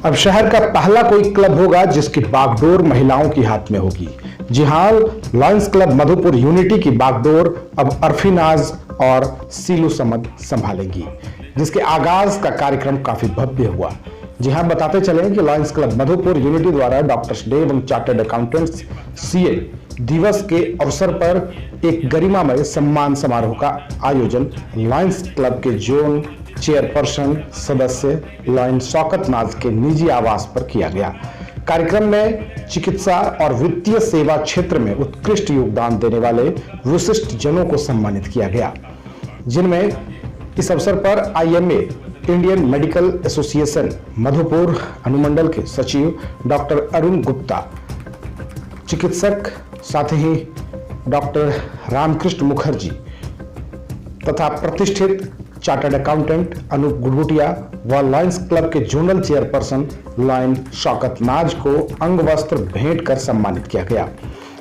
अब शहर का पहला कोई क्लब होगा जिसकी बागडोर महिलाओं के हाथ में होगी। जी हां, लायंस क्लब मधुपुर यूनिटी की बागडोर अब अरफीनाज और सीलू समद संभालेंगी, जिसके आगाज का कार्यक्रम काफी भव्य हुआ। जी हां, बताते चलें कि लायंस क्लब मधुपुर यूनिटी द्वारा डॉक्टर्स डे एवं चार्टर्ड अकाउंटेंट्स सीए दिवस के अवसर पर एक गरिमामय सम्मान समारोह का आयोजन लायंस क्लब के जोन चेयरपर्सन सदस्य लायन शौकत नाज के निजी आवास पर किया गया। कार्यक्रम में चिकित्सा और वित्तीय सेवा क्षेत्र में उत्कृष्ट योगदान देने वाले विशिष्ट जनों को सम्मानित किया गया, जिनमें इस अवसर पर IMA Indian medical association Madhupur अनुमंडल के सचिव डॉक्टर अरुण गुप्ता, चिकित्सक साथ ही डॉक्टर रामकृष्ण मुखर्जी तथा प्रतिष्ठित चार्टर्ड अकाउंटेंट अनूप गुड़गुटिया व लायंस क्लब के जोनल चेयरपर्सन लायन शौकत नाज को अंग वस्त्र भेंट कर सम्मानित किया गया।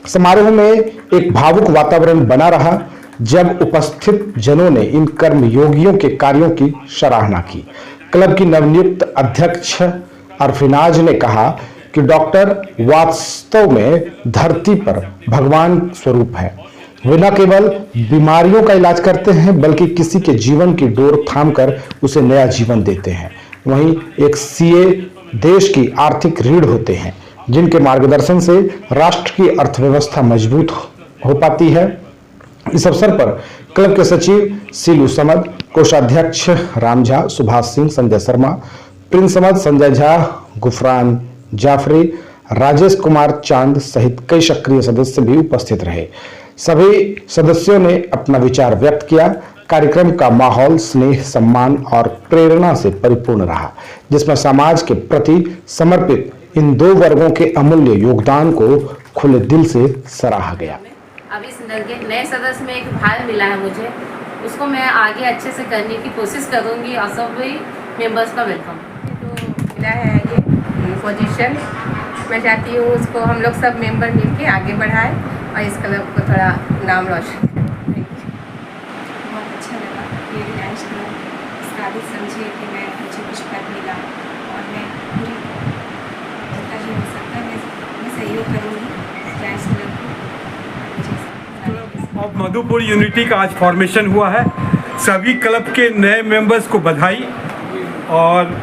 समारोह में एक भावुक वातावरण बना रहा जब उपस्थित जनों ने इन कर्मयोगियों के कार्यों की सराहना की। क्लब की नवनियुक्त अध्यक्ष अरफीनाज ने कहा कि डॉक्टर वास्तव में धरती पर भगवान स्वरूप है। वे न केवल बीमारियों का इलाज करते हैं बल्कि किसी के जीवन की डोर थामकर उसे नया जीवन देते हैं। वहीं एक सीए देश की आर्थिक रीढ़ होते हैं, जिनके मार्गदर्शन से राष्ट्र की अर्थव्यवस्था मजबूत हो पाती है। इस अवसर पर क्लब के सचिव सीलू समद, कोषाध्यक्ष राम झा, सुभाष सिंह, संजय शर्मा, प्रिंस समद, संजय झा, गुफरान जाफरी, राजेश कुमार चांद सहित कई सक्रिय सदस्य भी उपस्थित रहे। सभी सदस्यों ने अपना विचार व्यक्त किया। कार्यक्रम का माहौल स्नेह, सम्मान और प्रेरणा से परिपूर्ण रहा, जिसमें समाज के प्रति समर्पित इन दो वर्गों के अमूल्य योगदान को खुले दिल से सराहा गया। अब इस नए सदस्य में एक भाग मिला है मुझे, उसको मैं आगे अच्छे से करने की कोशिश करूंगी और सभी मेंबर्स का वेलकम। तो मिला है ये पोजीशन, मैं चाहती हूँ उसको हम लोग सब मेंबर मिलके आगे बढ़ाएं और इस क्लब को थोड़ा नाम रोशन करें। बहुत अच्छा लगा ये लायंस क्लब इस काबिल समझे कि मुझे कुछ पद मिला और मैं पूरी जितना भी हो सकता है मैं सहयोग करूँगी लायंस क्लब को। अब मधुपुर यूनिटी का आज फॉर्मेशन हुआ है। सभी क्लब के नए मेंबर्स को बधाई और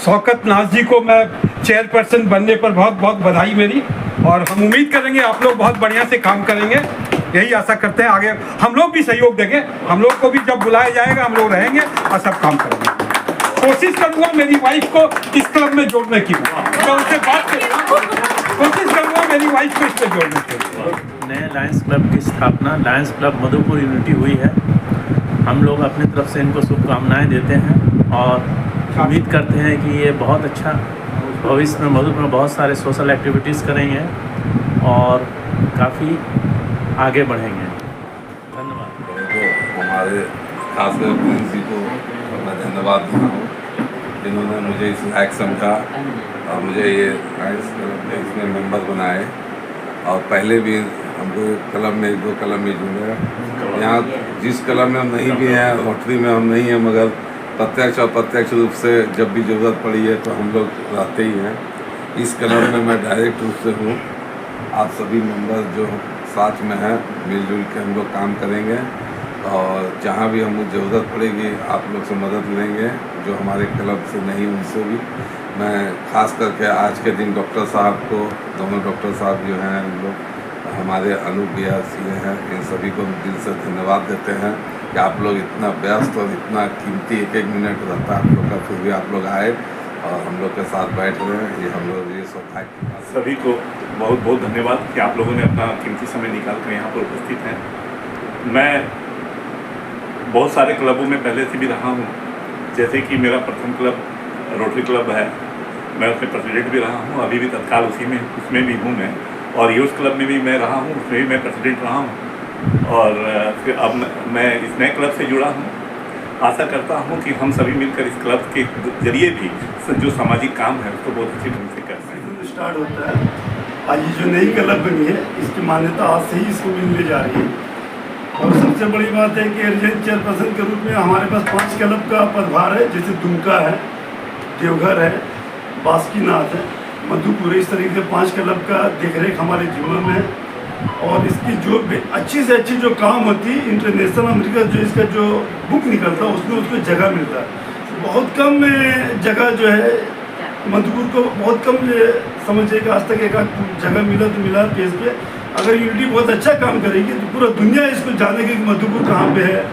शौकत नाज जी को मैं चेयरपर्सन बनने पर बहुत बहुत बधाई मेरी, और हम उम्मीद करेंगे आप लोग बहुत बढ़िया से काम करेंगे। यही आशा करते हैं आगे हम लोग भी सहयोग देंगे। हम लोग को भी जब बुलाया जाएगा हम लोग रहेंगे और सब काम करेंगे। कोशिश करूंगा मेरी वाइफ को इस क्लब में जोड़ने की, मैं उससे बात करूंगा, कोशिश करूंगा मेरी वाइफ को इसमें जोड़ने की। नए लायंस क्लब की स्थापना लायंस क्लब मधुपुर यूनिटी हुई है। हम लोग अपनी तरफ से इनको शुभकामनाएँ देते हैं और उम्मीद करते हैं कि ये बहुत अच्छा भविष्य में मधुपुर में बहुत सारे सोशल एक्टिविटीज़ करेंगे और काफ़ी आगे बढ़ेंगे। धन्यवाद। तो हमारे खासकर प्रिंस जी को मैं धन्यवाद देता हूँ, जिन्होंने मुझे इस लायक समझा और मुझे ये लायंस क्लब में इसमें मेंबर बनाए। और पहले भी हम लोग क्लब में एक दो क्लब में जुड़े। यहाँ जिस क्लब में हम नहीं भी हैं, रोटरी में हम नहीं हैं, मगर प्रत्यक्ष और प्रत्यक्ष रूप से जब भी ज़रूरत पड़ी है तो हम लोग रहते ही हैं। इस क्लब में मैं डायरेक्ट रूप से हूँ। आप सभी मेंबर जो साथ में हैं मिलजुल के हम लोग काम करेंगे और जहाँ भी हमको ज़रूरत पड़ेगी आप लोग से मदद लेंगे। जो हमारे क्लब से नहीं उनसे भी मैं खास करके आज के दिन डॉक्टर साहब को, दोनों डॉक्टर साहब जो हैं हम लोग हमारे अनूप भैया सीए हैं, इन सभी को दिल से धन्यवाद देते हैं कि आप लोग इतना व्यस्त और इतना कीमती एक एक मिनट रहता है आप लोग का, फिर भी आप लोग आए और हम लोग के साथ बैठ रहे हैं। ये हम लोग ये सौभाग्य की बात। सभी को बहुत बहुत धन्यवाद कि आप लोगों ने अपना कीमती समय निकाल कर यहाँ पर उपस्थित हैं। मैं बहुत सारे क्लबों में पहले से भी रहा हूँ, जैसे कि मेरा प्रथम क्लब रोटरी क्लब है, मैं उसमें प्रेसिडेंट भी रहा हूँ, अभी भी तत्काल उसमें भी हूँ मैं। और यूथ क्लब में भी मैं रहा हूँ, उसमें भी मैं प्रेसिडेंट रहा हूँ। और फिर अब मैं इस नए क्लब से जुड़ा हूँ। आशा करता हूँ कि हम सभी मिलकर इस क्लब के जरिए भी जो सामाजिक काम है उसको बहुत अच्छी ढंग से कर सकें। स्टार्ट होता है। आज ये जो नई क्लब बनी है इसकी मान्यता आज से ही इसको मिलने जा रही है। और सबसे बड़ी बात है कि एरिजियन चेयरपर्सन के रूप में हमारे पास 5 क्लब का पदभार है, जैसे दुमका है, देवघर है, बासुकीनाथ है, मधुपुर, इस तरीके से 5 क्लब का देखरेख हमारे जिले में है। और इसकी जो अच्छी से अच्छी जो काम होती है, इंटरनेशनल अमेरिका जो इसका जो बुक निकलता है उसमें उसको जगह मिलता है। बहुत कम जगह जो है मधुपुर को, बहुत कम समझिए कि आज तक एक जगह मिला तो मिला पेज पे। अगर यूनिटी बहुत अच्छा काम करेगी तो पूरा दुनिया इसको जानेगी कि मधुपुर कहाँ पे है,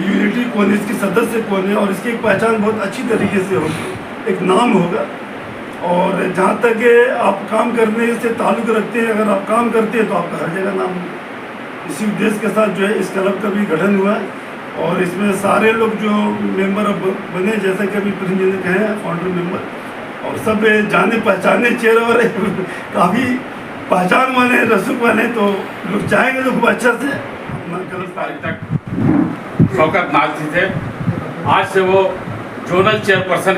यूनिटी कौन है, इसके सदस्य कौन है, और इसकी एक पहचान बहुत अच्छी तरीके से होगी, एक नाम होगा। और जहाँ तक आप काम करने से ताल्लुक़ रखते हैं, अगर आप काम करते हैं तो आपका हर जगह नाम होगा। इसी उद्देश्य के साथ जो है इस क्लब का भी गठन हुआ है और इसमें सारे लोग जो मेंबर अब बने, जैसा कि अभी प्रिंस जी ने कहे हैं, फाउंडर मेंबर, और सब जाने पहचाने चेहरे और काफ़ी पहचान वाले हैं, रसूख वाले हैं, तो लोग चाहेंगे तो खूब अच्छा से अपना क्लब तारीख तक शौकत नाज़ी थे। आज से वो जोनल चेयरपर्सन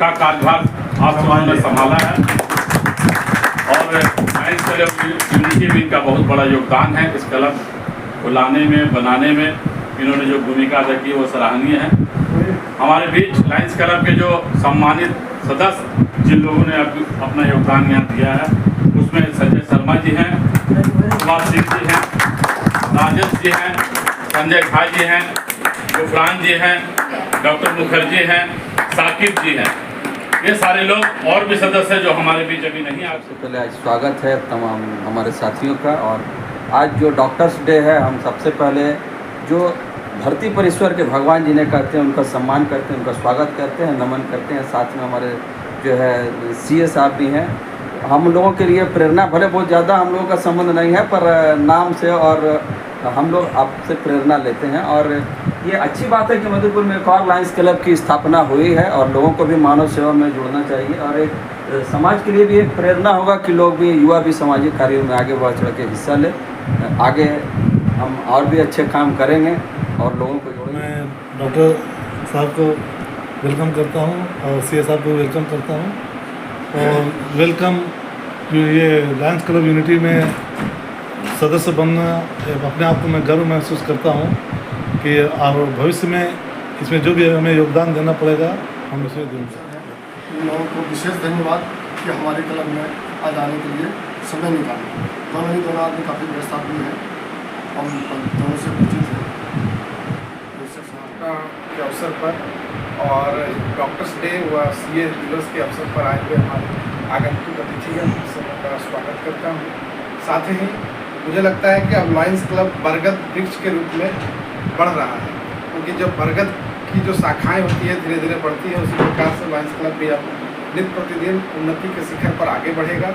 का कार्यभार आप लोगों ने संभाला है और लायंस क्लब यूनिटी में इनका बहुत बड़ा योगदान है। इस क्लब को लाने में, बनाने में इन्होंने जो भूमिका अदा की वो सराहनीय है। हमारे बीच लायंस क्लब के जो सम्मानित सदस्य जिन लोगों ने अपना योगदान यहाँ दिया है, उसमें संजय शर्मा जी हैं, सुभाष सिंह जी हैं, राजेश जी हैं, संजय झा जी हैं, गुफरान जी हैं, डॉक्टर मुखर्जी हैं, साकिब जी हैं। ये सारे लोग और भी सदस्य जो हमारे बीच अभी नहीं आए। सबसे पहले आज स्वागत है तमाम हमारे साथियों का। और आज जो डॉक्टर्स डे है, हम सबसे पहले जो धरती पर ईश्वर के भगवान जी ने कहते हैं उनका सम्मान करते हैं, उनका स्वागत करते हैं, नमन करते हैं। साथ में हमारे जो है CA साहब भी हैं। हम लोगों के लिए प्रेरणा, भले बहुत ज़्यादा हम लोगों का संबंध नहीं है, पर नाम से और हम लोग आपसे प्रेरणा लेते हैं। और ये अच्छी बात है कि मधुपुर में एक और लायंस क्लब की स्थापना हुई है और लोगों को भी मानव सेवा में जुड़ना चाहिए और एक समाज के लिए भी एक प्रेरणा होगा कि लोग भी, युवा भी सामाजिक कार्यों में आगे बढ़ चढ़ के हिस्सा ले। आगे हम और भी अच्छे काम करेंगे और लोगों को जोड़ेंगे। मैं डॉक्टर साहब को वेलकम करता हूँ और CA साहब को वेलकम करता हूँ। और वेलकम ये लायंस क्लब यूनिटी में सदस्य बनना, अपने आप को मैं गर्व महसूस करता हूँ कि और भविष्य में इसमें जो भी हमें योगदान देना पड़ेगा हम उसे देंगे। इन लोगों को विशेष धन्यवाद कि हमारे क्लब में आज आने के लिए समय निकाला। दोनों आदमी काफ़ी व्यस्त आदमी हैं, हम दोनों से परिचित हैं के अवसर पर और डॉक्टर्स डे व CA दिवस के अवसर पर आए हुए हमारे आगंतुक अतिथि हैं, सबका स्वागत करता हूँ। साथ ही मुझे लगता है कि अब लायंस क्लब बरगद वृक्ष के रूप में बढ़ रहा है, क्योंकि जब बरगद की जो शाखाएं होती है धीरे धीरे बढ़ती है, उसी प्रकार से लायंस क्लब भी अब नित्य प्रतिदिन उन्नति के शिखर पर आगे बढ़ेगा।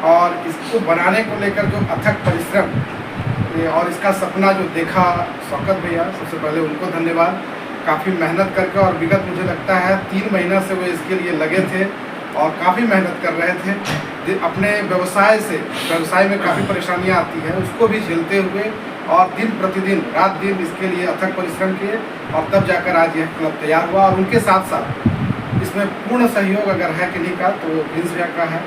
और इसको बनाने को लेकर जो अथक परिश्रम और इसका सपना जो देखा शौकत भैया, सबसे पहले उनको धन्यवाद। काफ़ी मेहनत करके और विगत मुझे लगता है 3 महीना से वो इसके लिए लगे थे और काफ़ी मेहनत कर रहे थे। अपने व्यवसाय में काफ़ी परेशानियां आती हैं, उसको भी झेलते हुए और दिन प्रतिदिन रात दिन इसके लिए अथक परिश्रम किए और तब जाकर आज यह क्लब तैयार हुआ। और उनके साथ साथ इसमें पूर्ण सहयोग अगर है किन्हीं का तो वो प्रिंस भैया का है,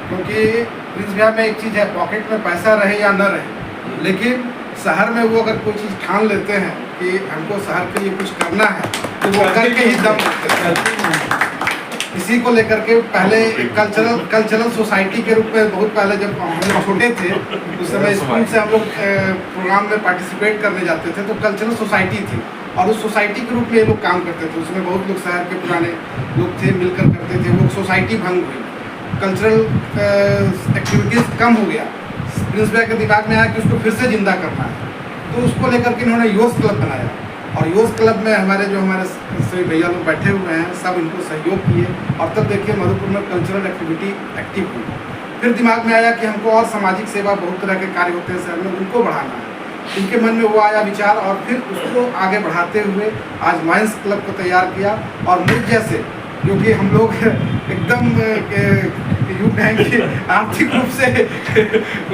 क्योंकि प्रिंस भैया में एक चीज़ है, पॉकेट में पैसा रहे या न रहे, लेकिन शहर में वो अगर कोई चीज़ ठान लेते हैं कि हमको शहर के लिए कुछ करना है तो वो करके ही दम रखते हैं। इसी को लेकर के पहले कल्चरल सोसाइटी के रूप में बहुत पहले जब हम लोग छोटे थे उस समय स्कूल से हम लोग प्रोग्राम में पार्टिसिपेट करने जाते थे, तो कल्चरल सोसाइटी थी और उस सोसाइटी के रूप में ये लोग काम करते थे। उसमें बहुत लोग शहर के पुराने लोग थे, मिलकर करते थे। वो सोसाइटी भंग हुई, कल्चरल एक्टिविटीज़ कम हो गया। प्रिंस भैया के दिमाग में आया कि उसको फिर से जिंदा करना है, तो उसको लेकर के इन्होंने यूथ क्लब बनाया और यूथ क्लब में हमारे सभी भैया लोग बैठे हुए हैं, सब इनको सहयोग किए और तब देखिए मधुपुर में कल्चरल एक्टिविटी एक्टिव हुई। फिर दिमाग में आया कि हमको और सामाजिक सेवा बहुत तरह के कार्य होते हैं शहर में, उनको बढ़ाना है। इनके मन में वो आया विचार और फिर उसको आगे बढ़ाते हुए आज लायंस क्लब को तैयार किया। और मुझ जैसे जो कि हम लोग एकदम यूँ कहें कि आर्थिक रूप से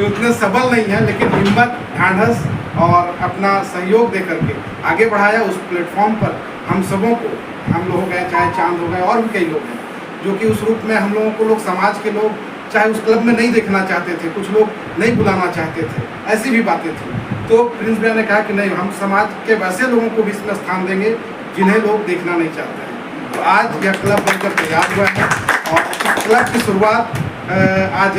उतने सबल नहीं है, लेकिन हिम्मत, ढाढ़स और अपना सहयोग दे करके आगे बढ़ाया। उस प्लेटफॉर्म पर हम सबों को, हम लोग हो गए, चाहे चांद हो गए और भी कई लोग हैं, जो कि उस रूप में हम लोगों को लोग, समाज के लोग चाहे उस क्लब में नहीं देखना चाहते थे, कुछ लोग नहीं बुलाना चाहते थे, ऐसी भी बातें थी। तो प्रिंस भैया ने कहा कि नहीं, हम समाज के वैसे लोगों को भी इसमें स्थान देंगे जिन्हें लोग देखना नहीं चाहते हैं। तो आज यह क्लब बनकर तैयार हुआ है और इस क्लब की शुरुआत आज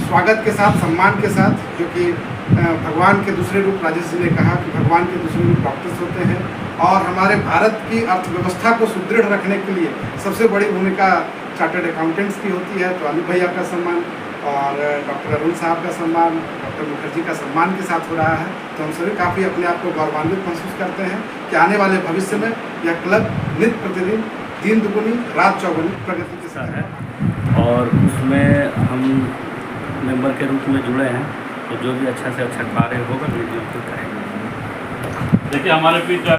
स्वागत के साथ, सम्मान के साथ, जो कि भगवान के दूसरे रूप, राजेश जी ने कहा कि भगवान के दूसरे रूप डॉक्टर्स होते हैं और हमारे भारत की अर्थव्यवस्था को सुदृढ़ रखने के लिए सबसे बड़ी भूमिका चार्टर्ड अकाउंटेंट्स की होती है। तो अनिल भैया का सम्मान और डॉक्टर अरुण साहब का सम्मान, डॉक्टर मुखर्जी का सम्मान के साथ हो रहा है। तो हम सभी काफ़ी अपने आप को गौरवान्वित महसूस करते हैं कि आने वाले भविष्य में यह क्लब नित्य प्रतिदिन दिन दुगुनी रात चौगुनी प्रगति के साथ है और उसमें हम मेंबर के रूप में जुड़े हैं। तो जो भी अच्छा से अच्छा कार्य होगा वीडियो को करेंगे। देखिए हमारे बीच